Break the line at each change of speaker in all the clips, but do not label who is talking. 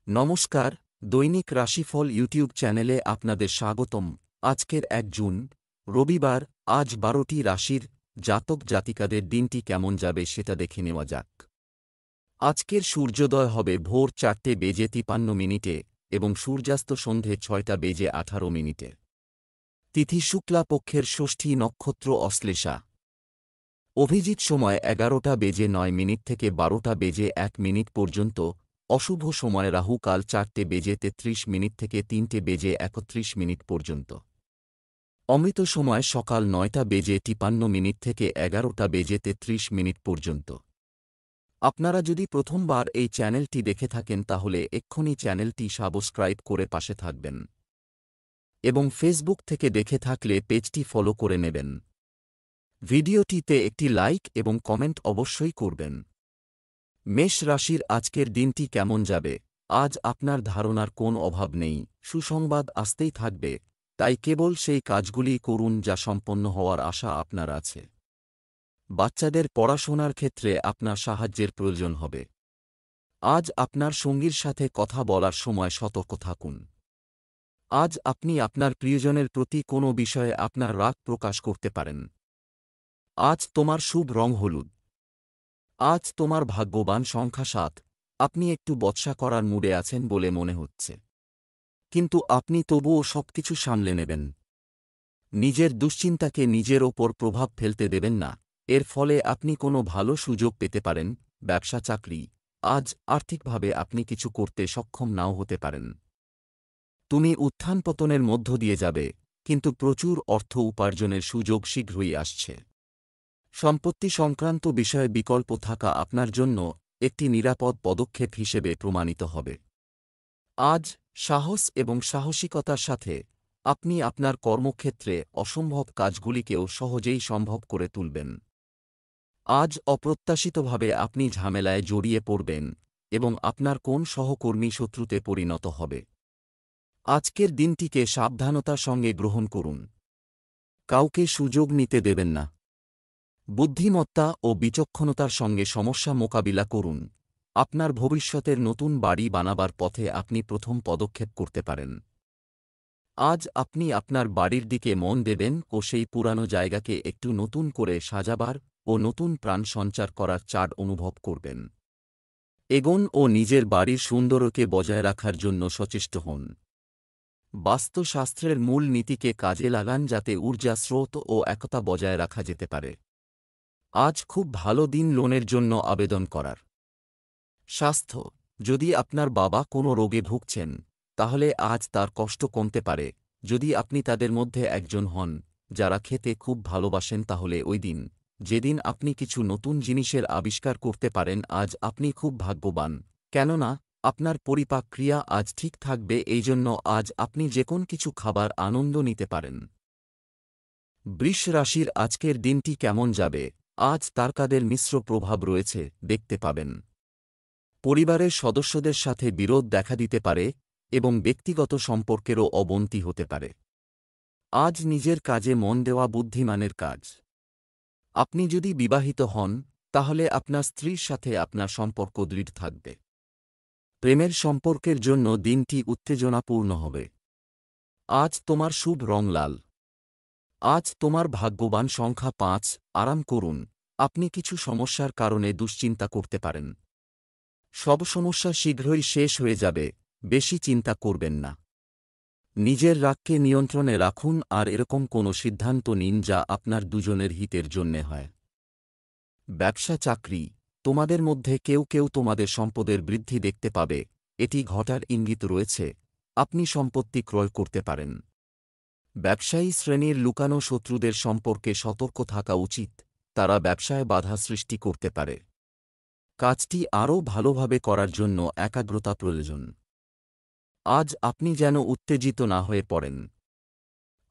নমস্কার, দৈনিক রাশিফল ইউটিউব চ্যানেলে আপনাদের স্বাগতম। আজকের ১ জুন, রবিবার। আজ ১২টি রাশির জাতক জাতিকাদের দিনটি কেমন যাবে সেটা দেখে নেওয়া যাক। আজকের সূর্যোদয় হবে ভোর ৪:৫৩ এবং সূর্যাস্ত সন্ধে ৬:১৮। তিথি শুক্লা পক্ষের ষষ্ঠী, নক্ষত্র অশ্লেষা। অভিজিৎ সময় ১১:০৯ থেকে ১২:০১ পর্যন্ত। অশুভ সময় রাহু কাল ৪:৩৩ থেকে ৩:৩১ পর্যন্ত। অমৃত সময় সকাল ৯:৫৩ থেকে ১১:৩৩ পর্যন্ত। আপনারা যদি প্রথমবার এই চ্যানেলটি দেখে থাকেন তাহলে এক্ষুনি চ্যানেলটি সাবস্ক্রাইব করে পাশে থাকবেন এবং ফেসবুক থেকে দেখে থাকলে পেজটি ফলো করে নেবেন। ভিডিওটিতে একটি লাইক এবং কমেন্ট অবশ্যই করবেন। মেষ রাশির আজকের দিনটি কেমন যাবে? আজ আপনার ধারণার কোন অভাব নেই, সুসংবাদ আসতেই থাকবে, তাই কেবল সেই কাজগুলি করুন যা সম্পন্ন হওয়ার আশা আপনার আছে। বাচ্চাদের পড়াশোনার ক্ষেত্রে আপনার সাহায্যের প্রয়োজন হবে। আজ আপনার সঙ্গীর সাথে কথা বলার সময় সতর্ক থাকুন। আজ আপনি আপনার প্রিয়জনের প্রতি কোনো বিষয়ে আপনার রাগ প্রকাশ করতে পারেন। আজ তোমার শুভ রং হলুদ। আজ তোমার ভাগ্যবান সংখ্যা ৭। আপনি একটু বচসা করার মুডে আছেন বলে মনে হচ্ছে, কিন্তু আপনি তবুও সবকিছু সামলে নেবেন। নিজের দুশ্চিন্তাকে নিজের ওপর প্রভাব ফেলতে দেবেন না, এর ফলে আপনি কোনো ভালো সুযোগ পেতে পারেন। ব্যবসা চাকরি, আজ আর্থিকভাবে আপনি কিছু করতে সক্ষম নাও হতে পারেন। তুমি উত্থান পতনের মধ্য দিয়ে যাবে, কিন্তু প্রচুর অর্থ উপার্জনের সুযোগ শীঘ্রই আসছে। সম্পত্তি সংক্রান্ত বিষয়ে বিকল্প থাকা আপনার জন্য একটি নিরাপদ পদক্ষেপ হিসেবে প্রমাণিত হবে। আজ সাহস এবং সাহসিকতার সাথে আপনি আপনার কর্মক্ষেত্রে অসম্ভব কাজগুলিকেও সহজেই সম্ভব করে তুলবেন। আজ অপ্রত্যাশিতভাবে আপনি ঝামেলায় জড়িয়ে পড়বেন এবং আপনার কোন সহকর্মী শত্রুতে পরিণত হবে। আজকের দিনটিকে সাবধানতার সঙ্গে গ্রহণ করুন। কাউকে সুযোগ নিতে দেবেন না। বুদ্ধিমত্তা ও বিচক্ষণতার সঙ্গে সমস্যা মোকাবিলা করুন। আপনার ভবিষ্যতের নতুন বাড়ি বানাবার পথে আপনি প্রথম পদক্ষেপ করতে পারেন। আজ আপনি আপনার বাড়ির দিকে মন দেবেন ও সেই পুরানো জায়গাকে একটু নতুন করে সাজাবার ও নতুন প্রাণ সঞ্চার করার চাড় অনুভব করবেন। এগোন ও নিজের বাড়ির সৌন্দর্যকে বজায় রাখার জন্য সচেষ্ট হন। বাস্তুশাস্ত্রের মূল নীতিকে কাজে লাগান যাতে ঊর্জা স্রোত ও একতা বজায় রাখা যেতে পারে। আজ খুব ভালো দিন লোনের জন্য আবেদন করার। স্বাস্থ্য, যদি আপনার বাবা কোনো রোগে ভুগছেন তাহলে আজ তার কষ্ট কমতে পারে। যদি আপনি তাদের মধ্যে একজন হন যারা খেতে খুব ভালোবাসেন তাহলে ওই দিন, যেদিন আপনি কিছু নতুন জিনিসের আবিষ্কার করতে পারেন, আজ আপনি খুব ভাগ্যবান, কেননা আপনার পরিপাক ক্রিয়া আজ ঠিক থাকবে। এই জন্য আজ আপনি যে কোন কিছু খাবার আনন্দ নিতে পারেন। বৃষ রাশির আজকের দিনটি কেমন যাবে? আজ তারকাদের মিশ্র প্রভাব রয়েছে দেখতে পাবেন। পরিবারের সদস্যদের সাথে বিরোধ দেখা দিতে পারে এবং ব্যক্তিগত সম্পর্কেরও অবনতি হতে পারে। আজ নিজের কাজে মন দেওয়া বুদ্ধিমানের কাজ। আপনি যদি বিবাহিত হন তাহলে আপনার স্ত্রীর সাথে আপনার সম্পর্ক দৃঢ় থাকবে। প্রেমের সম্পর্কের জন্য দিনটি উত্তেজনাপূর্ণ হবে। আজ তোমার শুভ রং লাল। আজ তোমার ভাগ্যবান সংখ্যা ৫। আরাম করুন। আপনি কিছু সমস্যার কারণে দুশ্চিন্তা করতে পারেন। সব সমস্যা শীঘ্রই শেষ হয়ে যাবে, বেশি চিন্তা করবেন না। নিজের রাগকে নিয়ন্ত্রণে রাখুন আর এরকম কোনো সিদ্ধান্ত নিন যা আপনার দুজনের হিতের জন্যে হয়। ব্যবসা চাকরি, তোমাদের মধ্যে কেউ কেউ তোমাদের সম্পদের বৃদ্ধি দেখতে পাবে, এটি ঘটার ইঙ্গিত রয়েছে। আপনি সম্পত্তি ক্রয় করতে পারেন। ব্যবসায়ী শ্রেণীর লুকানো শত্রুদের সম্পর্কে সতর্ক থাকা উচিত, তারা ব্যবসায় বাধা সৃষ্টি করতে পারে। কাজটি আরও ভালোভাবে করার জন্য একাগ্রতা প্রয়োজন। আজ আপনি যেন উত্তেজিত না হয়ে পড়েন।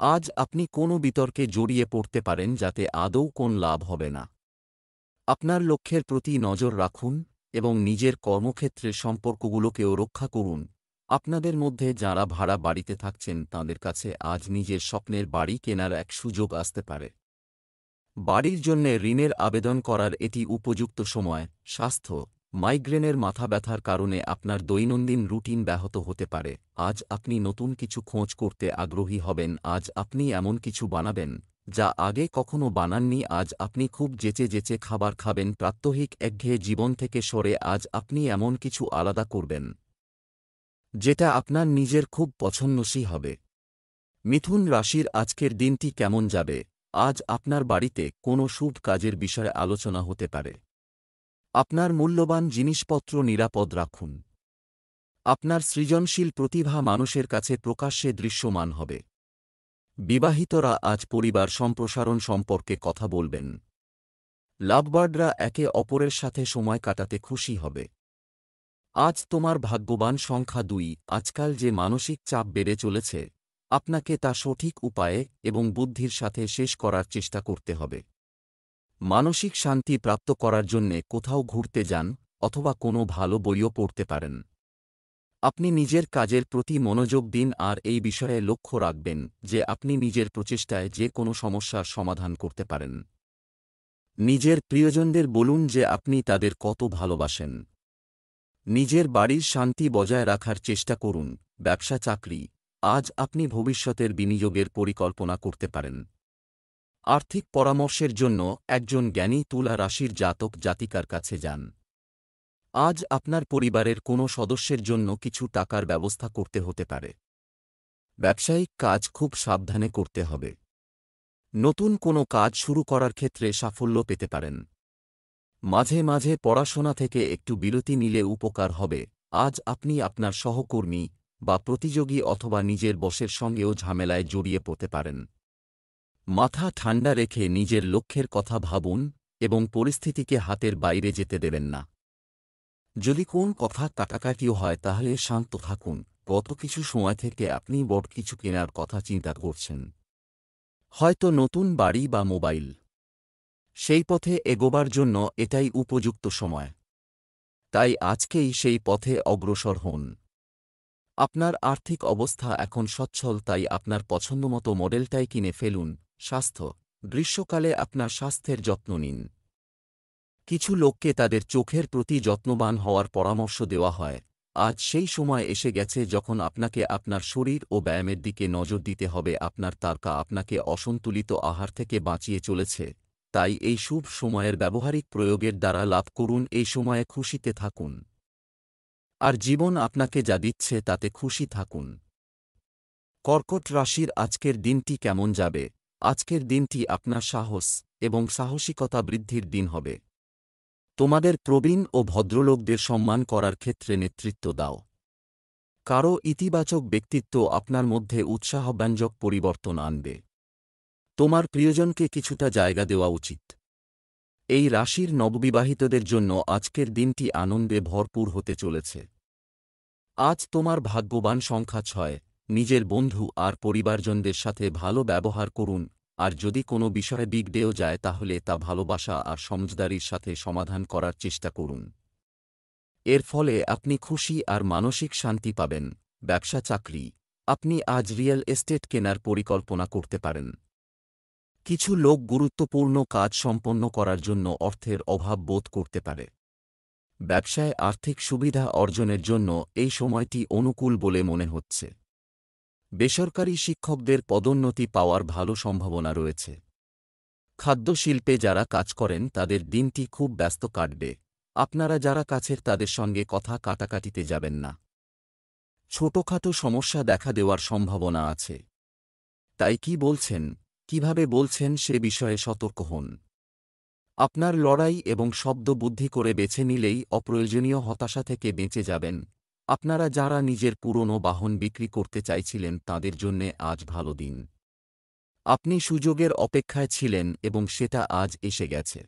আজ আপনি কোনো বিতর্কে জড়িয়ে পড়তে পারেন যাতে আদৌ কোন লাভ হবে না। আপনার লক্ষ্যের প্রতি নজর রাখুন এবং নিজের কর্মক্ষেত্রের সম্পর্কগুলোকেও রক্ষা করুন। আপনাদের মধ্যে যাঁরা ভাড়া বাড়িতে থাকছেন তাঁদের কাছে আজ নিজের স্বপ্নের বাড়ি কেনার এক সুযোগ আসতে পারে। বাড়ির জন্যে ঋণের আবেদন করার এটি উপযুক্ত সময়। স্বাস্থ্য, মাইগ্রেনের মাথা ব্যথার কারণে আপনার দৈনন্দিন রুটিন ব্যাহত হতে পারে। আজ আপনি নতুন কিছু খোঁজ করতে আগ্রহী হবেন। আজ আপনি এমন কিছু বানাবেন যা আগে কখনো বানাননি। আজ আপনি খুব যেচে যেচে খাবার খাবেন। প্রাত্যহিক একঘেয়ে জীবন থেকে সরে আজ আপনি এমন কিছু আলাদা করবেন যেটা আপনার নিজের খুব পছন্দসই হবে। মিথুন রাশির আজকের দিনটি কেমন যাবে? আজ আপনার বাড়িতে কোনো শুভ কাজের বিষয়ে আলোচনা হতে পারে। আপনার মূল্যবান জিনিসপত্র নিরাপদ রাখুন। আপনার সৃজনশীল প্রতিভা মানুষের কাছে প্রকাশ্যে দৃশ্যমান হবে। বিবাহিতরা আজ পরিবার সম্প্রসারণ সম্পর্কে কথা বলবেন। লাভবার্ডরা একে অপরের সাথে সময় কাটাতে খুশি হবে। আজ তোমার ভাগ্যবান সংখ্যা 2। আজকাল যে মানসিক চাপ বেড়ে চলেছে, আপনাকে তা সঠিক উপায়ে এবং বুদ্ধির সাথে শেষ করার চেষ্টা করতে হবে। মানসিক শান্তি প্রাপ্ত করার জন্যে কোথাও ঘুরতে যান অথবা কোনো ভালো বইও পড়তে পারেন। আপনি নিজের কাজের প্রতি মনোযোগ দিন আর এই বিষয়ে লক্ষ্য রাখবেন যে আপনি নিজের প্রচেষ্টায় যে কোনো সমস্যার সমাধান করতে পারেন। নিজের প্রিয়জনদের বলুন যে আপনি তাদের কত ভালোবাসেন। নিজের বাড়ির শান্তি বজায় রাখার চেষ্টা করুন। ব্যবসা চাকরি, আজ আপনি ভবিষ্যতের বিনিয়োগের পরিকল্পনা করতে পারেন। আর্থিক পরামর্শের জন্য একজন জ্ঞানী তুলা রাশির জাতক জাতিকার কাছে যান। আজ আপনার পরিবারের কোনো সদস্যের জন্য কিছু টাকার ব্যবস্থা করতে হতে পারে। ব্যবসায়িক কাজ খুব সাবধানে করতে হবে। নতুন কোনো কাজ শুরু করার ক্ষেত্রে সাফল্য পেতে পারেন। মাঝে মাঝে পড়াশোনা থেকে একটু বিরতি নিলে উপকার হবে। আজ আপনি আপনার সহকর্মী বা প্রতিযোগী অথবা নিজের বসের সঙ্গেও ঝামেলায় জড়িয়ে পড়তে পারেন। মাথা ঠান্ডা রেখে নিজের লক্ষ্যের কথা ভাবুন এবং পরিস্থিতিকে হাতের বাইরে যেতে দেবেন না। যদি কোন কথা কাটাকাটিও হয় তাহলে শান্ত থাকুন। গত কিছু সময় থেকে আপনি বড় কিছু কেনার কথা চিন্তা করছেন, হয়তো নতুন বাড়ি বা মোবাইল। সেই পথে এগোবার জন্য এটাই উপযুক্ত সময়। তাই আজকেই সেই পথে অগ্রসর হন। আপনার আর্থিক অবস্থা এখন সচ্ছল, তাই আপনার পছন্দমতো মডেলটাই কিনে ফেলুন। স্বাস্থ্য, গ্রীষ্মকালে আপনার স্বাস্থ্যের যত্ন নিন। কিছু লোককে তাদের চোখের প্রতি যত্নবান হওয়ার পরামর্শ দেওয়া হয়। আজ সেই সময় এসে গেছে যখন আপনাকে আপনার শরীর ও ব্যায়ামের দিকে নজর দিতে হবে। আপনার তারকা আপনাকে অসন্তুলিত আহার থেকে বাঁচিয়ে চলেছে, তাই এই শুভ সময়ের ব্যবহারিক প্রয়োগের দ্বারা লাভ করুন। এই সময়ে খুশিতে থাকুন আর জীবন আপনাকে যা দিচ্ছে তাতে খুশি থাকুন। কর্কট রাশির আজকের দিনটি কেমন যাবে? আজকের দিনটি আপনার সাহস এবং সাহসিকতা বৃদ্ধির দিন হবে। তোমাদের প্রবীণ ও ভদ্রলোকদের সম্মান করার ক্ষেত্রে নেতৃত্ব দাও। কারও ইতিবাচক ব্যক্তিত্ব আপনার মধ্যে উৎসাহব্যঞ্জক পরিবর্তন আনবে। তোমার প্রিয়জনকে কিছুটা জায়গা দেওয়া উচিত। এই রাশির নববিবাহিতদের জন্য আজকের দিনটি আনন্দে ভরপুর হতে চলেছে। আজ তোমার ভাগ্যবান সংখ্যা 6। নিজের বন্ধু আর পরিবারজনদের সাথে ভালো ব্যবহার করুন, আর যদি কোনো বিষয়ে বিগড়েও যায় তাহলে তা ভালোবাসা আর সমঝদারির সাথে সমাধান করার চেষ্টা করুন। এর ফলে আপনি খুশি আর মানসিক শান্তি পাবেন। ব্যবসা চাকরি, আপনি আজ রিয়েল এস্টেট কেনার পরিকল্পনা করতে পারেন। কিছু লোক গুরুত্বপূর্ণ কাজ সম্পন্ন করার জন্য অর্থের অভাব বোধ করতে পারে। ব্যবসায় আর্থিক সুবিধা অর্জনের জন্য এই সময়টি অনুকূল বলে মনে হচ্ছে। বেসরকারি শিক্ষকদের পদোন্নতি পাওয়ার ভালো সম্ভাবনা রয়েছে। খাদ্যশিল্পে যারা কাজ করেন তাদের দিনটি খুব ব্যস্ত কাটবে। আপনারা যারা কাছের তাদের সঙ্গে কথা কাটাকাটিতে যাবেন না। ছোটখাটো সমস্যা দেখা দেওয়ার সম্ভাবনা আছে, তাই কি বলছেন, কিভাবে বলছেন সে বিষয়ে সতর্ক হন। আপনার লড়াই এবং শব্দ বুদ্ধি করে বেছে নিলেই অপ্রয়োজনীয় হতাশা থেকে বেঁচে যাবেন। আপনারা যারা নিজের পুরনো বাহন বিক্রি করতে চাইছিলেন তাদের জন্যে আজ ভালো দিন। আপনি সুযোগের অপেক্ষায় ছিলেন এবং সেটা আজ এসে গেছে।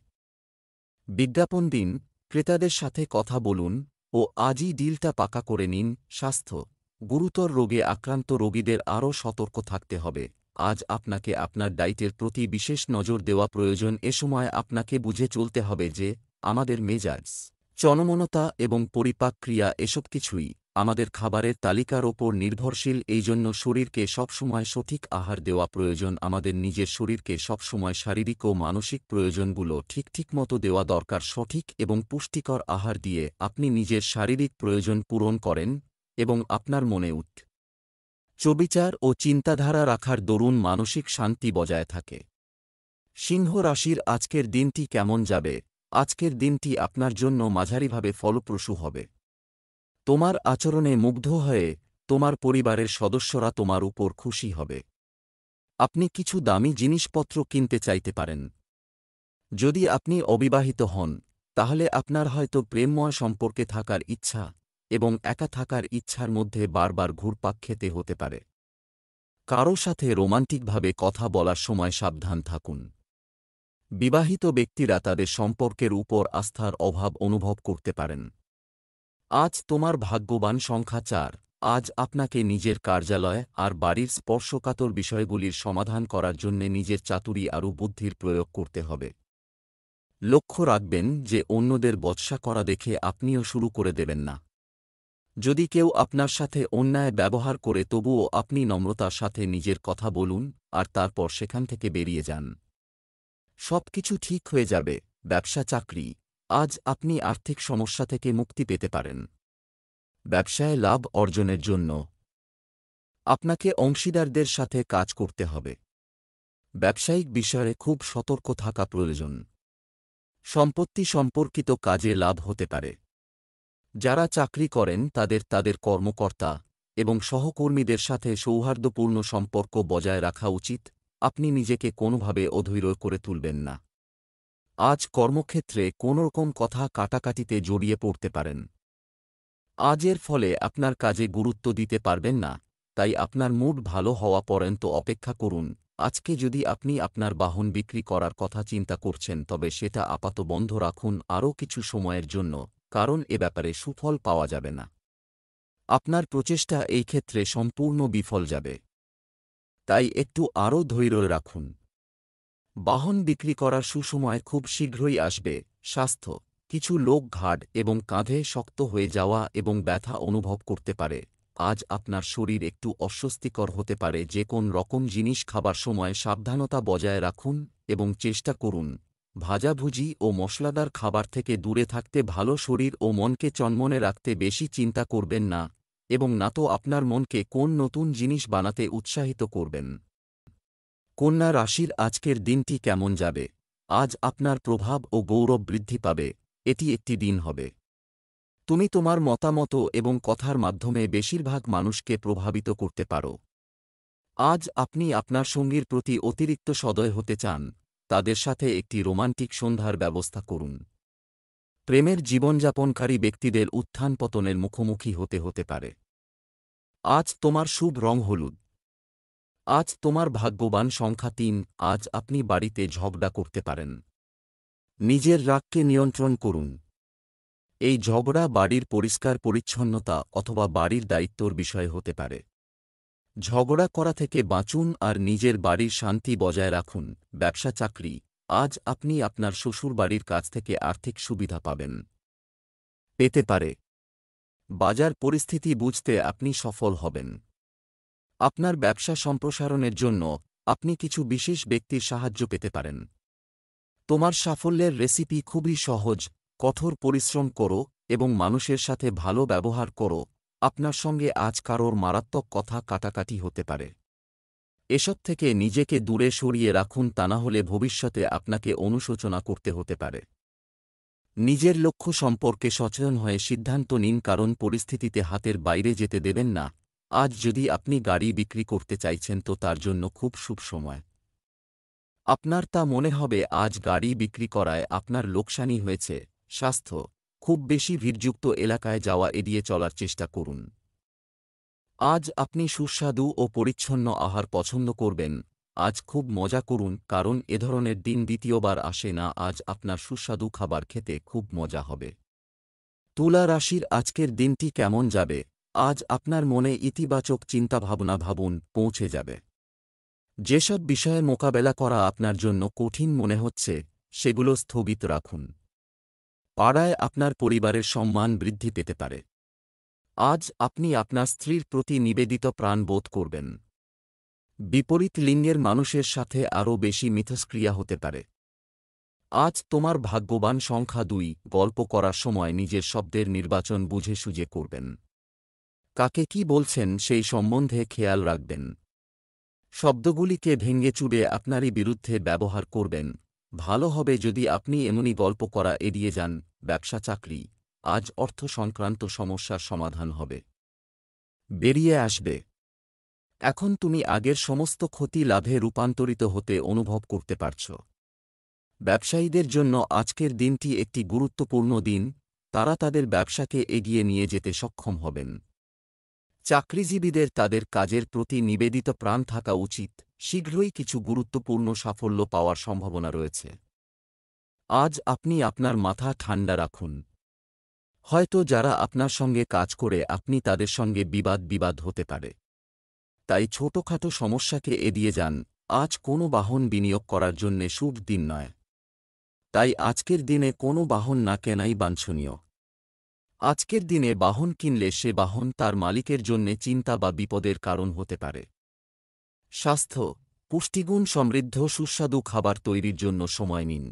বিজ্ঞাপন দিন, ক্রেতাদের সাথে কথা বলুন ও আজই ডিলটা পাকা করে নিন। স্বাস্থ্য, গুরুতর রোগে আক্রান্ত রোগীদের আরও সতর্ক থাকতে হবে। আজ আপনাকে আপনার ডায়েটের প্রতি বিশেষ নজর দেওয়া প্রয়োজন। এ সময় আপনাকে বুঝে চলতে হবে যে আমাদের মেজাজ, চনমনতা এবং পরিপাক ক্রিয়া এসব কিছুই আমাদের খাবারের তালিকার ওপর নির্ভরশীল, এই জন্য শরীরকে সবসময় সঠিক আহার দেওয়া প্রয়োজন। আমাদের নিজের শরীরকে সবসময় শারীরিক ও মানসিক প্রয়োজনগুলো ঠিকমতো দেওয়া দরকার। সঠিক এবং পুষ্টিকর আহার দিয়ে আপনি নিজের শারীরিক প্রয়োজন পূরণ করেন এবং আপনার মনে চবিচার ও চিন্তাধারা রাখার দরুন মানসিক শান্তি বজায় থাকে। সিংহ রাশির আজকের দিনটি কেমন যাবে? আজকের দিনটি আপনার জন্য মাঝারিভাবে ফলপ্রসূ হবে। তোমার আচরণে মুগ্ধ হয়ে তোমার পরিবারের সদস্যরা তোমার উপর খুশি হবে। আপনি কিছু দামি জিনিসপত্র কিনতে চাইতে পারেন। যদি আপনি অবিবাহিত হন, তাহলে আপনার হয়তো প্রেমময় সম্পর্কে থাকার ইচ্ছা এবং একা থাকার ইচ্ছার মধ্যে বারবার ঘুরপাক খেতে হতে পারে। কারও সাথে রোমান্টিকভাবে কথা বলার সময় সাবধান থাকুন। বিবাহিত ব্যক্তিরা তাদের সম্পর্কের উপর আস্থার অভাব অনুভব করতে পারেন। আজ তোমার ভাগ্যবান সংখ্যা 4। আজ আপনাকে নিজের কার্যালয় আর বাড়ির স্পর্শকাতর বিষয়গুলির সমাধান করার জন্যে নিজের চাতুরী আর বুদ্ধির প্রয়োগ করতে হবে। লক্ষ্য রাখবেন যে অন্যদের বচসা করা দেখে আপনিও শুরু করে দেবেন না। যদি কেউ আপনার সাথে অন্যায় ব্যবহার করে, তবুও আপনি নম্রতার সাথে নিজের কথা বলুন আর তারপর সেখান থেকে বেরিয়ে যান। সবকিছু ঠিক হয়ে যাবে। ব্যবসা চাকরি, আজ আপনি আর্থিক সমস্যা থেকে মুক্তি পেতে পারেন। ব্যবসায় লাভ অর্জনের জন্য আপনাকে অংশীদারদের সাথে কাজ করতে হবে। ব্যবসায়িক বিষয়ে খুব সতর্ক থাকা প্রয়োজন। সম্পত্তি সম্পর্কিত কাজে লাভ হতে পারে। যারা চাকরি করেন তাদের কর্মকর্তা এবং সহকর্মীদের সাথে সৌহার্দ্যপূর্ণ সম্পর্ক বজায় রাখা উচিত। আপনি নিজেকে কোনোভাবে অধৈর্য করে তুলবেন না। আজ কর্মক্ষেত্রে কোনোরকম কথা কাটাকাটিতে জড়িয়ে পড়তে পারেন। আজের ফলে আপনার কাজে গুরুত্ব দিতে পারবেন না, তাই আপনার মুড ভালো হওয়া পর্যন্ত অপেক্ষা করুন। আজকে যদি আপনি আপনার বাহন বিক্রি করার কথা চিন্তা করছেন, তবে সেটা আপাতত বন্ধ রাখুন আরও কিছু সময়ের জন্য, কারণ এ ব্যাপারে সুফল পাওয়া যাবে না। আপনার প্রচেষ্টা এই ক্ষেত্রে সম্পূর্ণ বিফল যাবে, তাই একটু আরও ধৈর্য রাখুন। বাহন বিক্রি করার সুসময় খুব শীঘ্রই আসবে। স্বাস্থ্য, কিছু লোক ঘাড় এবং কাঁধে শক্ত হয়ে যাওয়া এবং ব্যথা অনুভব করতে পারে। আজ আপনার শরীর একটু অস্বস্তিকর হতে পারে। যে কোন রকম জিনিস খাবার সময় সাবধানতা বজায় রাখুন এবং চেষ্টা করুন ভাজাভুজি ও মশলাদার খাবার থেকে দূরে থাকতে। ভালো শরীর ও মনকে চনমনে রাখতে বেশি চিন্তা করবেন না এবং না তো আপনার মনকে কোন নতুন জিনিস বানাতে উৎসাহিত করবেন। কন্যা রাশির আজকের দিনটি কেমন যাবে? আজ আপনার প্রভাব ও গৌরব বৃদ্ধি পাবে। এটি একটি দিন হবে তুমি তোমার মতামত এবং কথার মাধ্যমে বেশিরভাগ মানুষকে প্রভাবিত করতে পারো। আজ আপনি আপনার সঙ্গীর প্রতি অতিরিক্ত সদয় হতে চান। তাদের সাথে একটি রোমান্টিক সন্ধ্যার ব্যবস্থা করুন। প্রেমের জীবনযাপনকারী ব্যক্তিদের উত্থান পতনের মুখোমুখি হতে পারে। আজ তোমার শুভ রং হলুদ। আজ তোমার ভাগ্যবান সংখ্যা 3। আজ আপনি বাড়িতে ঝগড়া করতে পারেন। নিজের রাগকে নিয়ন্ত্রণ করুন। এই ঝগড়া বাড়ির পরিষ্কার পরিচ্ছন্নতা অথবা বাড়ির দায়িত্বর বিষয় হতে পারে। ঝগড়া করা থেকে বাঁচুন আর নিজের বাড়ির শান্তি বজায় রাখুন। ব্যবসা চাকরি, আজ আপনি আপনার শ্বশুরবাড়ির কাছ থেকে আর্থিক সুবিধা পেতে পারে। বাজার পরিস্থিতি বুঝতে আপনি সফল হবেন। আপনার ব্যবসা সম্প্রসারণের জন্য আপনি কিছু বিশেষ ব্যক্তির সাহায্য পেতে পারেন। তোমার সাফল্যের রেসিপি খুবই সহজ। কঠোর পরিশ্রম করো এবং মানুষের সাথে ভালো ব্যবহার করো। আপনার সঙ্গে আজ কারোর মারাত্মক কথা কাটাকাটি হতে পারে। এসব থেকে নিজেকে দূরে সরিয়ে রাখুন, তা না হলে ভবিষ্যতে আপনাকে অনুশোচনা করতে হতে পারে। নিজের লক্ষ্য সম্পর্কে সচেতন হয়ে সিদ্ধান্ত নিন, কারণ পরিস্থিতিতে হাতের বাইরে যেতে দেবেন না। আজ যদি আপনি গাড়ি বিক্রি করতে চাইছেন, তো তার জন্য খুব শুভ সময়। আপনার তা মনে হবে আজ গাড়ি বিক্রি করায় আপনার লোকসানি হয়েছে। স্বাস্থ্য, খুব বেশি ভিড়যুক্ত এলাকায় যাওয়া এড়িয়ে চলার চেষ্টা করুন। আজ আপনি সুস্বাদু ও পরিচ্ছন্ন আহার পছন্দ করবেন। আজ খুব মজা করুন, কারণ এ ধরনের দিন দ্বিতীয়বার আসে না। আজ আপনার সুস্বাদু খাবার খেতে খুব মজা হবে। তুলা রাশির আজকের দিনটি কেমন যাবে? আজ আপনার মনে ইতিবাচক চিন্তাভাবনা পৌঁছে যাবে। যেসব বিষয়ে মোকাবেলা করা আপনার জন্য কঠিন মনে হচ্ছে, সেগুলো স্থগিত রাখুন। পাড়ায় আপনার পরিবারের সম্মান বৃদ্ধি পেতে পারে। আজ আপনি আপনার স্ত্রীর প্রতি নিবেদিত প্রাণ বোধ করবেন। বিপরীত লিঙ্গের মানুষের সাথে আরও বেশি মিথস্ক্রিয়া হতে পারে। আজ তোমার ভাগ্যবান সংখ্যা 2। গল্প করার সময় নিজের শব্দের নির্বাচন বুঝে সুঝে করবেন। কাকে কি বলছেন সেই সম্বন্ধে খেয়াল রাখবেন। শব্দগুলিকে ভেঙে চুরে আপনারই বিরুদ্ধে ব্যবহার করবেন। ভালো হবে যদি আপনি এমনই গল্প করা এড়িয়ে যান। ব্যবসা চাকরি, আজ অর্থ সংক্রান্ত সমস্যার সমাধান হবে, বেরিয়ে আসবে। এখন তুমি আগের সমস্ত ক্ষতি লাভে রূপান্তরিত হতে অনুভব করতে পারছ। ব্যবসায়ীদের জন্য আজকের দিনটি একটি গুরুত্বপূর্ণ দিন। তারা তাদের ব্যবসাকে এগিয়ে নিয়ে যেতে সক্ষম হবেন। চাকরিজীবীদের তাদের কাজের প্রতি নিবেদিত প্রাণ থাকা উচিত। শীঘ্রই কিছু গুরুত্বপূর্ণ সাফল্য পাওয়ার সম্ভাবনা রয়েছে। আজ আপনি আপনার মাথা ঠান্ডা রাখুন। হয়তো যারা আপনার সঙ্গে কাজ করে আপনি তাদের সঙ্গে বিবাদ হতে পারে। তাই ছোটখাটো সমস্যাকে এড়িয়ে যান। আজ কোনো বাহন বিনিয়োগ করার জন্যে শুভ দিন নয়। তাই আজকের দিনে কোনো বাহন না কেনাই বাঞ্ছনীয়। আজকের দিনে বাহন কিনলে সে বাহন তার মালিকের জন্যে চিন্তা বা বিপদের কারণ হতে পারে। স্বাস্থ্য, পুষ্টিগুণ সমৃদ্ধ সুস্বাদু খাবার তৈরির জন্য সময় নিন।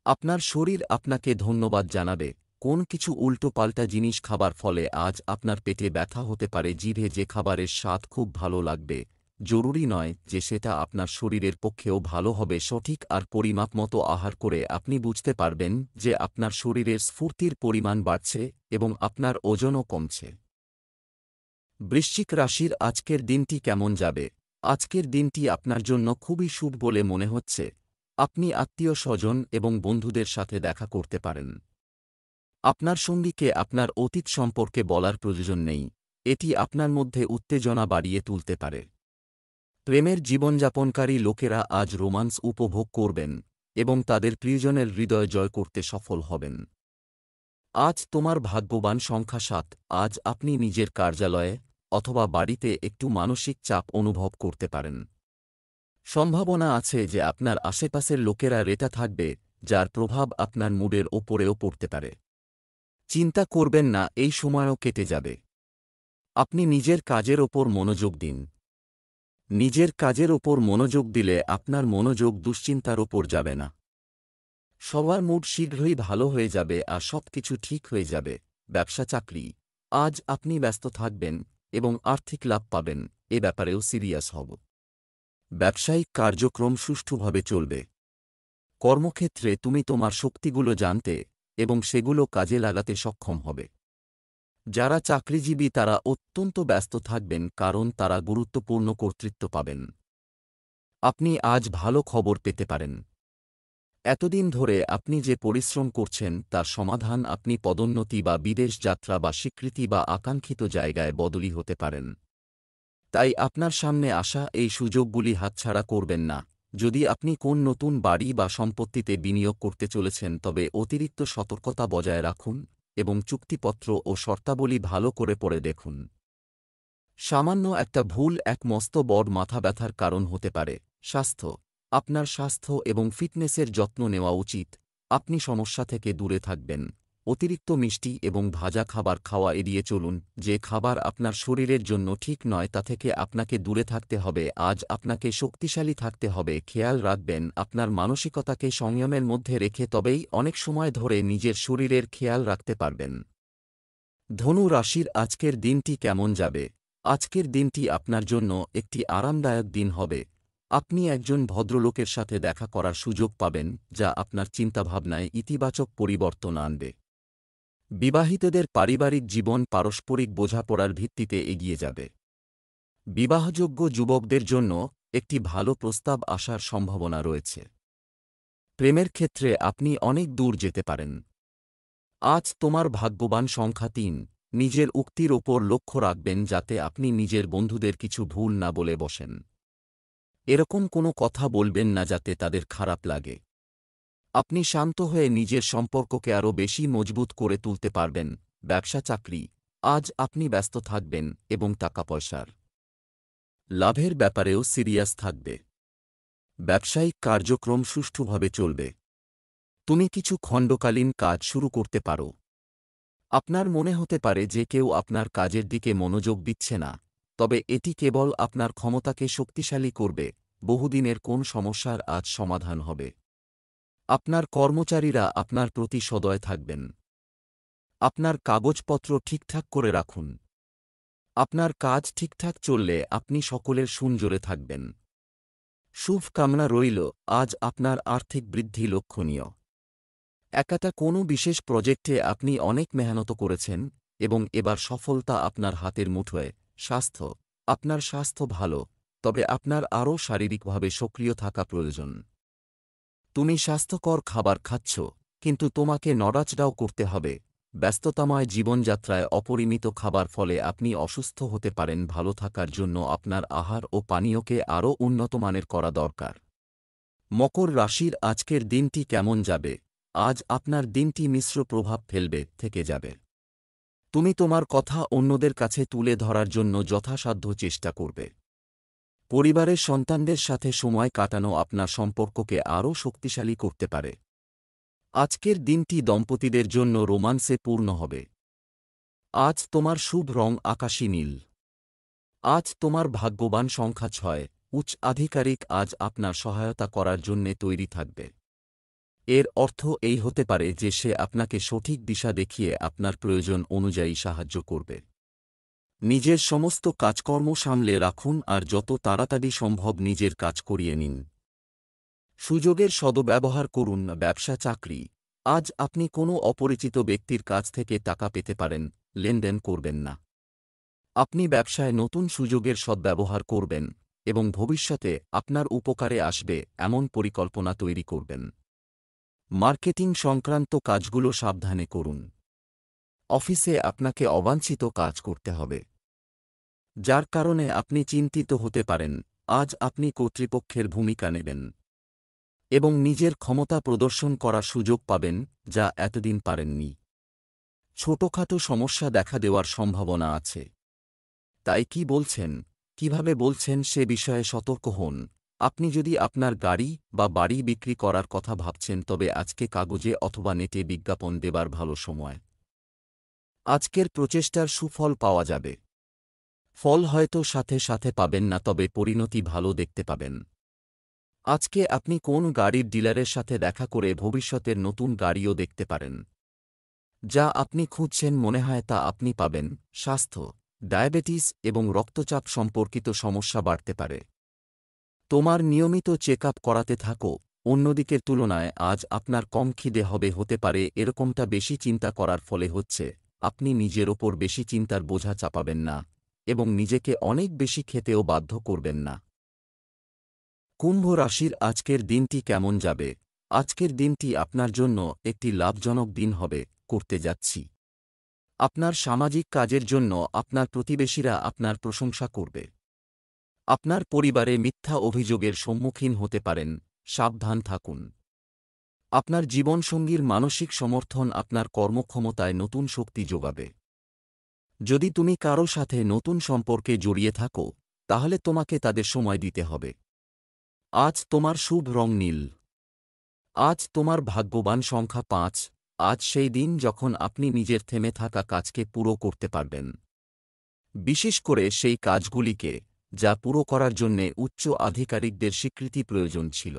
আপনার শরীর আপনাকে ধন্যবাদ জানাবে। কোন কিছু উল্টোপাল্টা জিনিস খাবার ফলে আজ আপনার পেটে ব্যথা হতে পারে। জিভে যে খাবারের স্বাদ খুব ভালো লাগবে, জরুরি নয় যে সেটা আপনার শরীরের পক্ষেও ভালো হবে। সঠিক আর পরিমাপ মতো আহার করে আপনি বুঝতে পারবেন যে আপনার শরীরের স্ফূর্তির পরিমাণ বাড়ছে এবং আপনার ওজনও কমছে। বৃশ্চিক রাশির আজকের দিনটি কেমন যাবে? আজকের দিনটি আপনার জন্য খুবই শুভ বলে মনে হচ্ছে। আপনি আত্মীয়-স্বজন এবং বন্ধুদের সাথে দেখা করতে পারেন। আপনার সঙ্গীকে আপনার অতীত সম্পর্কে বলার প্রয়োজন নেই। এটি আপনার মধ্যে উত্তেজনা বাড়িয়ে তুলতে পারে। প্রেমের জীবনযাপনকারী লোকেরা আজ রোমান্স উপভোগ করবেন এবং তাদের প্রিয়জনের হৃদয় জয় করতে সফল হবেন। আজ তোমার ভাগ্যবান সংখ্যা 7। আজ আপনি নিজের কার্যালয়ে অথবা বাড়িতে একটু মানসিক চাপ অনুভব করতে পারেন। সম্ভাবনা আছে যে আপনার আশেপাশের লোকেরা রেটা থাকবে, যার প্রভাব আপনার মুডের ওপরেও পড়তে পারে। চিন্তা করবেন না, এই সময়ও কেটে যাবে। আপনি নিজের কাজের ওপর মনোযোগ দিন। নিজের কাজের ওপর মনোযোগ দিলে আপনার মনোযোগ দুশ্চিন্তার ওপর যাবে না। সবার মুড শীঘ্রই ভালো হয়ে যাবে আর সবকিছু ঠিক হয়ে যাবে। ব্যবসা চাকরি, আজ আপনি ব্যস্ত থাকবেন এবং আর্থিক লাভ পাবেন, এ ব্যাপারেও সিরিয়াস হব। ব্যবসায়িক কার্যক্রম সুষ্ঠুভাবে চলবে। কর্মক্ষেত্রে তুমি তোমার শক্তিগুলো জানতে এবং সেগুলো কাজে লাগাতে সক্ষম হবে। যারা চাকরিজীবী তারা অত্যন্ত ব্যস্ত থাকবেন কারণ তারা গুরুত্বপূর্ণ কর্তৃত্ব পাবেন। আপনি আজ ভালো খবর পেতে পারেন। এতদিন ধরে আপনি যে পরিশ্রম করছেন তার সমাধান আপনি পদোন্নতি বা বিদেশ যাত্রা বা স্বীকৃতি বা আকাঙ্ক্ষিত জায়গায় বদলি হতে পারেন। তাই আপনার সামনে আসা এই সুযোগগুলি হাতছাড়া করবেন না। যদি আপনি কোন নতুন বাড়ি বা সম্পত্তিতে বিনিয়োগ করতে চলেছেন তবে অতিরিক্ত সতর্কতা বজায় রাখুন এবং চুক্তিপত্র ও শর্তাবলী ভালো করে পড়ে দেখুন। সামান্য একটা ভুল এক মস্ত বড় মাথা ব্যথার কারণ হতে পারে। স্বাস্থ্য, আপনার স্বাস্থ্য এবং ফিটনেসের যত্ন নেওয়া উচিত। আপনি সমস্যা থেকে দূরে থাকবেন। অতিরিক্ত মিষ্টি এবং ভাজা খাবার খাওয়া এড়িয়ে চলুন। যে খাবার আপনার শরীরের জন্য ঠিক নয় তা থেকে আপনাকে দূরে থাকতে হবে। আজ আপনাকে শক্তিশালী থাকতে হবে। খেয়াল রাখবেন আপনার মানসিকতাকে সংযমের মধ্যে রেখে তবেই অনেক সময় ধরে নিজের শরীরের খেয়াল রাখতে পারবেন। ধনু রাশির আজকের দিনটি কেমন যাবে? আজকের দিনটি আপনার জন্য একটি আরামদায়ক দিন হবে। আপনি একজন ভদ্রলোকের সাথে দেখা করার সুযোগ পাবেন যা আপনার চিন্তাভাবনায় ইতিবাচক পরিবর্তন আনবে। বিবাহিতদের পারিবারিক জীবন পারস্পরিক বোঝাপড়ার ভিত্তিতে এগিয়ে যাবে। বিবাহযোগ্য যুবকদের জন্য একটি ভালো প্রস্তাব আসার সম্ভাবনা রয়েছে। প্রেমের ক্ষেত্রে আপনি অনেক দূর যেতে পারেন। আজ তোমার ভাগ্যবান সংখ্যা 3। নিজের উক্তির ওপর লক্ষ্য রাখবেন যাতে আপনি নিজের বন্ধুদের কিছু ভুল না বলে বসেন। এরকম কোনো কথা বলবেন না যাতে তাদের খারাপ লাগে। আপনি শান্ত হয়ে নিজের সম্পর্ককে আরও বেশি মজবুত করে তুলতে পারবেন। ব্যবসা চাকরি, আজ আপনি ব্যস্ত থাকবেন এবং টাকা পয়সার লাভের ব্যাপারেও সিরিয়াস থাকবে। ব্যবসায়িক কার্যক্রম সুষ্ঠুভাবে চলবে। তুমি কিছু খণ্ডকালীন কাজ শুরু করতে পারো। আপনার মনে হতে পারে যে কেউ আপনার কাজের দিকে মনোযোগ দিচ্ছে না, তবে এটি কেবল আপনার ক্ষমতাকে শক্তিশালী করবে। বহুদিনের কোন সমস্যার আজ সমাধান হবে। আপনার কর্মচারীরা আপনার প্রতি সদয় থাকবেন। আপনার কাগজপত্র ঠিকঠাক করে রাখুন। আপনার কাজ ঠিকঠাক চললে আপনি সকলের সুনজোরে থাকবেন। শুভকামনা রইল। আজ আপনার আর্থিক বৃদ্ধি লক্ষণীয়। একাটা কোনো বিশেষ প্রজেক্টে আপনি অনেক মেহনত করেছেন এবং এবার সফলতা আপনার হাতের মুঠোয়। স্বাস্থ্য, আপনার স্বাস্থ্য ভালো, তবে আপনার আরও শারীরিকভাবে সক্রিয় থাকা প্রয়োজন। তুমি স্বাস্থ্যকর খাবার খাচ্ছ, কিন্তু তোমাকে নড়াচড়াও করতে হবে। ব্যস্ততাময় জীবনযাত্রায় অপরিমিত খাবার ফলে আপনি অসুস্থ হতে পারেন। ভালো থাকার জন্য আপনার আহার ও পানীয়কে আরও উন্নতমানের করা দরকার। মকর রাশির আজকের দিনটি কেমন যাবে? আজ আপনার দিনটি মিশ্র প্রভাব ফেলবে, থেকে যাবে। তুমি তোমার কথা অন্যদের কাছে তুলে ধরার জন্য যথাসাধ্য চেষ্টা করবে। পরিবারের সন্তানদের সাথে সময় কাটানো আপনার সম্পর্ককে আরও শক্তিশালী করতে পারে। আজকের দিনটি দম্পতিদের জন্য রোমান্সে পূর্ণ হবে। আজ তোমার শুভ রং আকাশী নীল। আজ তোমার ভাগ্যবান সংখ্যা 6। উচ্চ আধিকারিক আজ আপনার সহায়তা করার জন্যে তৈরি থাকবে। এর অর্থ এই হতে পারে যে সে আপনাকে সঠিক দিশা দেখিয়ে আপনার প্রয়োজন অনুযায়ী সাহায্য করবে। নিজের সমস্ত কাজকর্ম সামলে রাখুন আর যত তাড়াতাড়ি সম্ভব নিজের কাজ করিয়ে নিন। সুযোগের সদ্ব্যবহার করুন। ব্যবসা চাকরি, আজ আপনি কোনো অপরিচিত ব্যক্তির কাছ থেকে টাকা পেতে পারেন। লেনদেন করবেন না। আপনি ব্যবসায় নতুন সুযোগের সদ্ব্যবহার করবেন এবং ভবিষ্যতে আপনার উপকারে আসবে এমন পরিকল্পনা তৈরি করবেন। মার্কেটিং সংক্রান্ত কাজগুলো সাবধানে করুন। অফিসে আপনাকে অবাঞ্ছিত কাজ করতে হবে, যার কারণে আপনি চিন্তিত হতে পারেন। আজ আপনি কর্তৃপক্ষের ভূমিকা নেবেন এবং নিজের ক্ষমতা প্রদর্শন করার সুযোগ পাবেন, যা এতদিন পারেননি। ছোটখাটো সমস্যা দেখা দেওয়ার সম্ভাবনা আছে, তাই কি বলছেন, কিভাবে বলছেন সে বিষয়ে সতর্ক হন। আপনি যদি আপনার গাড়ি বা বাড়ি বিক্রি করার কথা ভাবছেন, তবে আজকে কাগজে অথবা নেটে বিজ্ঞাপন দেবার ভালো সময়। আজকের প্রচেষ্টার সুফল পাওয়া যাবে। ফল হয়তো সাথে সাথে পাবেন না, তবে পরিণতি ভালো দেখতে পাবেন। আজকে আপনি কোন গাড়ির ডিলারের সাথে দেখা করে ভবিষ্যতের নতুন গাড়িও দেখতে পারেন। যা আপনি খুঁজছেন মনে হয় তা আপনি পাবেন। স্বাস্থ্য, ডায়াবেটিস এবং রক্তচাপ সম্পর্কিত সমস্যা বাড়তে পারে। তোমার নিয়মিত চেক আপ করাতে থাকো। অন্যদিকের তুলনায় আজ আপনার কম খিদে হতে পারে। এরকমটা বেশি চিন্তা করার ফলে হচ্ছে। আপনি নিজের ওপর বেশি চিন্তার বোঝা চাপাবেন না এবং নিজেকে অনেক বেশি খেতেও বাধ্য করবেন না। কুম্ভ রাশির আজকের দিনটি কেমন যাবে? আজকের দিনটি আপনার জন্য একটি লাভজনক দিন হবে। করতে যাচ্ছি। আপনার সামাজিক কাজের জন্য আপনার প্রতিবেশীরা আপনার প্রশংসা করবে। আপনার পরিবারে মিথ্যা অভিযোগের সম্মুখীন হতে পারেন, সাবধান থাকুন। আপনার জীবনসঙ্গীর মানসিক সমর্থন আপনার কর্মক্ষমতায় নতুন শক্তি যোগাবে। যদি তুমি কারো সাথে নতুন সম্পর্কে জড়িয়ে থাকো, তাহলে তোমাকে তাদের সময় দিতে হবে। আজ তোমার শুভ রং নীল। আজ তোমার ভাগ্যবান সংখ্যা 5। আজ সেই দিন যখন আপনি নিজের থেমে থাকা কাজকে পুরো করতে পারবেন, বিশেষ করে সেই কাজগুলিকে যা পুরো করার জন্যে উচ্চ আধিকারিকদের স্বীকৃতি প্রয়োজন ছিল।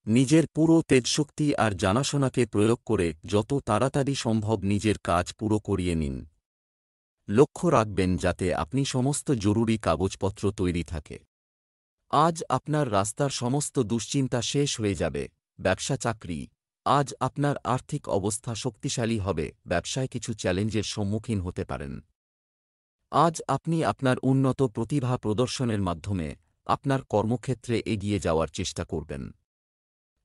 নিজের পুরো তেজশক্তি আর জানাশোনাকে প্রয়োগ করে যত তাড়াতাড়ি সম্ভব নিজের কাজ পুরো করিয়ে নিন। লক্ষ্য রাখবেন যাতে আপনি সমস্ত জরুরি কাগজপত্র তৈরি থাকে। আজ আপনার রাস্তার সমস্ত দুশ্চিন্তা শেষ হয়ে যাবে। ব্যবসা চাকরি, আজ আপনার আর্থিক অবস্থা শক্তিশালী হবে। ব্যবসায় কিছু চ্যালেঞ্জের সম্মুখীন হতে পারেন। আজ আপনি আপনার উন্নত প্রতিভা প্রদর্শনের মাধ্যমে আপনার কর্মক্ষেত্রে এগিয়ে যাওয়ার চেষ্টা করবেন।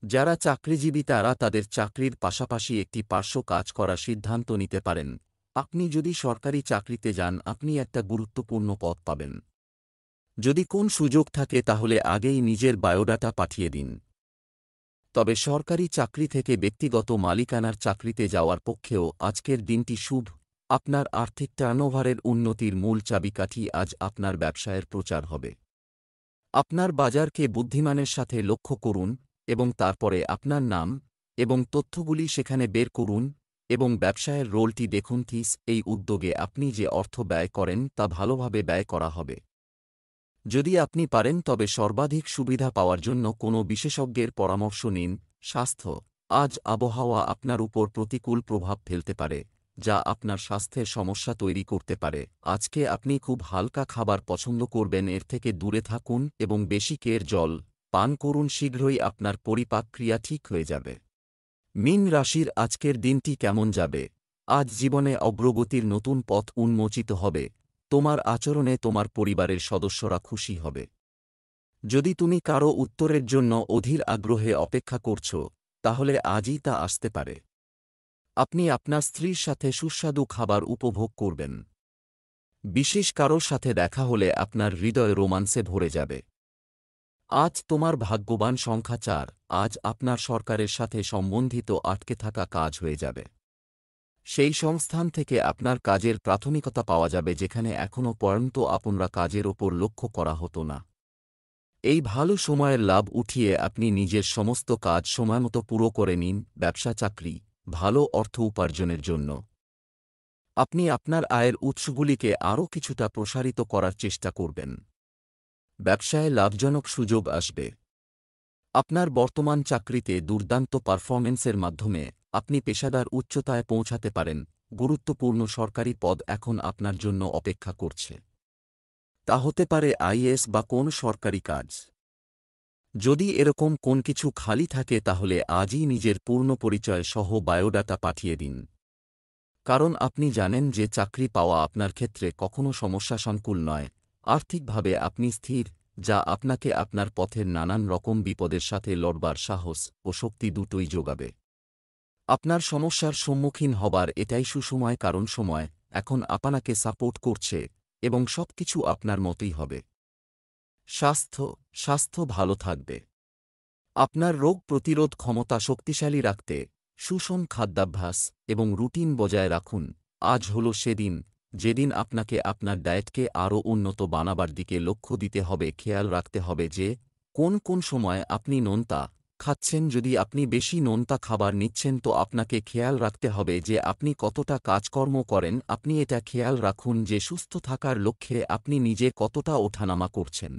যারা চাকরিজীবী তারা তাদের চাকরির পাশাপাশি একটি পার্শ্ব কাজ করার সিদ্ধান্ত নিতে পারেন। আপনি যদি সরকারি চাকরিতে যান, আপনি একটা গুরুত্বপূর্ণ পদ পাবেন। যদি কোন সুযোগ থাকে তাহলে আগেই নিজের বায়োডাটা পাঠিয়ে দিন। তবে সরকারি চাকরি থেকে ব্যক্তিগত মালিকানার চাকরিতে যাওয়ার পক্ষেও আজকের দিনটি শুভ। আপনার আর্থিক টার্নওভারের উন্নতির মূল চাবিকাঠি আজ আপনার ব্যবসায়ের প্রচার হবে। আপনার বাজারকে বুদ্ধিমানের সাথে লক্ষ্য করুন এবং তারপরে আপনার নাম এবং তথ্যগুলি সেখানে বের করুন এবং ব্যবসায়ের রোলটি দেখুন। এই উদ্যোগে আপনি যে অর্থ ব্যয় করেন তা ভালোভাবে ব্যয় করা হবে। যদি আপনি পারেন তবে সর্বাধিক সুবিধা পাওয়ার জন্য কোনো বিশেষজ্ঞের পরামর্শ নিন। স্বাস্থ্য। আজ আবহাওয়া আপনার উপর প্রতিকূল প্রভাব ফেলতে পারে, যা আপনার স্বাস্থ্যের সমস্যা তৈরি করতে পারে। আজকে আপনি খুব হালকা খাবার পছন্দ করবেন, এর থেকে দূরে থাকুন এবং বেশি জল পান করুন। শীঘ্রই আপনার পরিপাক ক্রিয়া ঠিক হয়ে যাবে। মীন রাশির আজকের দিনটি কেমন যাবে? আজ জীবনে অগ্রগতির নতুন পথ উন্মোচিত হবে। তোমার আচরণে তোমার পরিবারের সদস্যরা খুশি হবে। যদি তুমি কারো উত্তরের জন্য অধীর আগ্রহে অপেক্ষা করছ, তাহলে আজই তা আসতে পারে। আপনি আপনার স্ত্রীর সাথে সুস্বাদু খাবার উপভোগ করবেন। বিশেষ কারোর সাথে দেখা হলে আপনার হৃদয় রোমান্সে ভরে যাবে। আজ তোমার ভাগ্যবান সংখ্যা 4। আজ আপনার সরকারের সাথে সম্বন্ধিত আটকে থাকা কাজ হয়ে যাবে। সেই সংস্থান থেকে আপনার কাজের প্রাথমিকতা পাওয়া যাবে যেখানে এখনও পর্যন্ত আপনারা কাজের ওপর লক্ষ্য করা হতো না। এই ভালো সময়ের লাভ উঠিয়ে আপনি নিজের সমস্ত কাজ সময়মতো পুরো করে নিন। ব্যবসা চাকরি। ভালো অর্থ উপার্জনের জন্য আপনি আপনার আয়ের উৎসগুলিকে আরও কিছুটা প্রসারিত করার চেষ্টা করবেন। ব্যবসায় লাভজনক সুযোগ আসবে। আপনার বর্তমান চাকরিতে দুর্দান্ত পারফরম্যান্সের মাধ্যমে আপনি পেশাদার উচ্চতায় পৌঁছাতে পারেন। গুরুত্বপূর্ণ সরকারি পদ এখন আপনার জন্য অপেক্ষা করছে। তা হতে পারে আইএএস বা কোন সরকারি কাজ। যদি এরকম কোন কিছু খালি থাকে তাহলে আজই নিজের পূর্ণ পরিচয় সহ বায়োডাটা পাঠিয়ে দিন। কারণ আপনি জানেন যে চাকরি পাওয়া আপনার ক্ষেত্রে কখনো সমস্যা সংকুল নয়। আর্থিকভাবে আপনি স্থির, যা আপনাকে আপনার পথের নানান রকম বিপদের সাথে লড়বার সাহস ও শক্তি দুটোই যোগাবে। আপনার সমস্যার সম্মুখীন হবার এটাই সুসময়, কারণ সময় এখন আপনাকে সাপোর্ট করছে এবং সবকিছু আপনার মতোই হবে। স্বাস্থ্য ভালো থাকবে। আপনার রোগ প্রতিরোধ ক্ষমতা শক্তিশালী রাখতে সুষম খাদ্যাভ্যাস এবং রুটিন বজায় রাখুন। আজ হল সেদিন যেদিন আপনাকে আপনার ডায়েটকে আরও উন্নত বানাবার দিকে লক্ষ্য দিতে হবে। খেয়াল রাখতে হবে যে কোন কোন সময় আপনি নোনতা খাচ্ছেন। যদি আপনি বেশি নোনতা খাবার নিচ্ছেন তো আপনাকে খেয়াল রাখতে হবে যে আপনি কতটা কাজকর্ম করেন। আপনি এটা খেয়াল রাখুন যে সুস্থ থাকার লক্ষ্যে আপনি নিজে কতটা ওঠানামা করছেন।